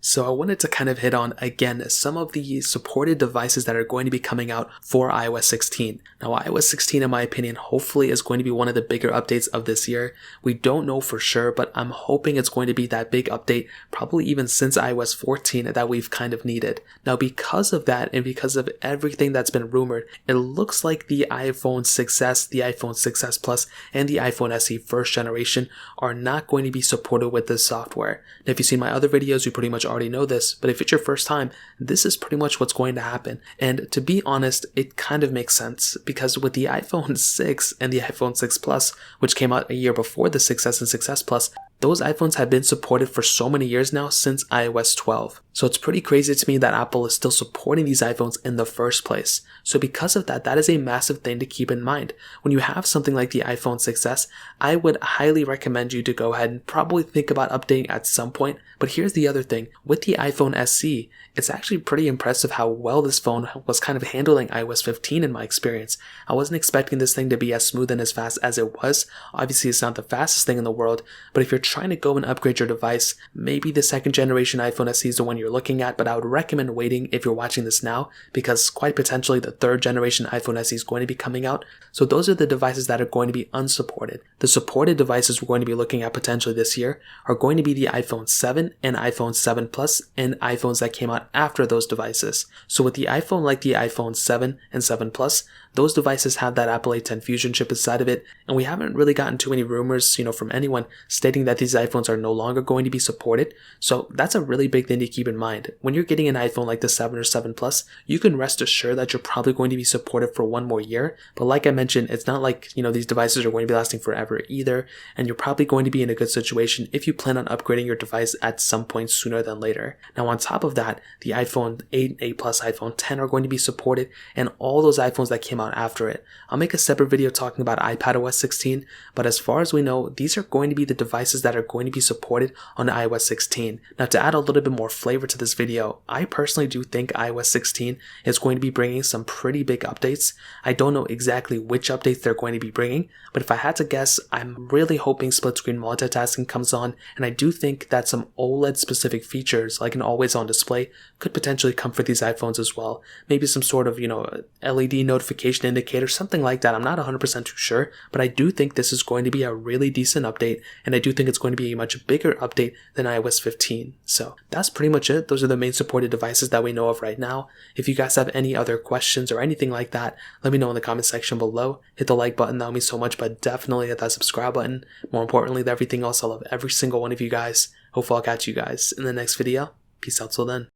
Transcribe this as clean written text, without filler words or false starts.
So I wanted to kind of hit on, again, some of the supported devices that are going to be coming out for iOS 16. Now, iOS 16, in my opinion, hopefully is going to be one of the bigger updates of this year. We don't know for sure, but I'm hoping it's going to be that big update, probably even since iOS 14, that we've kind of needed. Now, because of that, and because of everything that's been rumored, it looks like the iPhone 6s, the iPhone 6s Plus, and the iPhone SE first generation are not going to be supported with this software. Now, if you've seen my other videos, you pretty much already know this, but if it's your first time, this is pretty much what's going to happen. And to be honest, it kind of makes sense, because with the iPhone 6 and the iPhone 6 Plus, which came out a year before the 6s and 6s Plus, those iPhones have been supported for so many years now, since iOS 12. So it's pretty crazy to me that Apple is still supporting these iPhones in the first place. So because of that, that is a massive thing to keep in mind. When you have something like the iPhone 6s, I would highly recommend you to go ahead and probably think about updating at some point. But here's the other thing. With the iPhone SE, it's actually pretty impressive how well this phone was kind of handling iOS 15 in my experience. I wasn't expecting this thing to be as smooth and as fast as it was. Obviously, it's not the fastest thing in the world, but if you're trying to go and upgrade your device, maybe the second generation iPhone SE is the one you're looking at, but I would recommend waiting if you're watching this now, because quite potentially the third generation iPhone SE is going to be coming out. So those are the devices that are going to be unsupported. The supported devices we're going to be looking at potentially this year are going to be the iPhone 7 and iPhone 7 Plus and iPhones that came out after those devices. So with the iPhone like the iPhone 7 and 7 Plus, those devices have that Apple A10 Fusion chip inside of it, and we haven't really gotten too many rumors, from anyone stating that these iPhones are no longer going to be supported. So that's a really big thing to keep in mind. When you're getting an iPhone like the 7 or 7 Plus, you can rest assured that you're probably going to be supported for one more year. But like I mentioned, it's not like, these devices are going to be lasting forever either, and you're probably going to be in a good situation if you plan on upgrading your device at some point sooner than later. Now, on top of that, the iPhone 8, 8 Plus, iPhone 10 are going to be supported, and all those iPhones that came out after it. I'll make a separate video talking about iPadOS 16, but as far as we know, these are going to be the devices that are going to be supported on iOS 16. Now, to add a little bit more flavor to this video, I personally do think iOS 16 is going to be bringing some pretty big updates. I don't know exactly which updates they're going to be bringing, but if I had to guess, I'm really hoping split screen multitasking comes on, and I do think that some OLED specific features like an always on display could potentially come for these iPhones as well. Maybe some sort of, LED notification indicator, something like that. I'm not 100% too sure, but I do think this is going to be a really decent update, and I do think it's going to be a much bigger update than iOS 15. So that's pretty much it. Those are the main supported devices that we know of right now. If you guys have any other questions or anything like that, let me know in the comment section below. Hit the like button, that would mean so much, but definitely hit that subscribe button. More importantly than everything else, I love every single one of you guys. Hopefully I'll catch you guys in the next video. Peace out till then.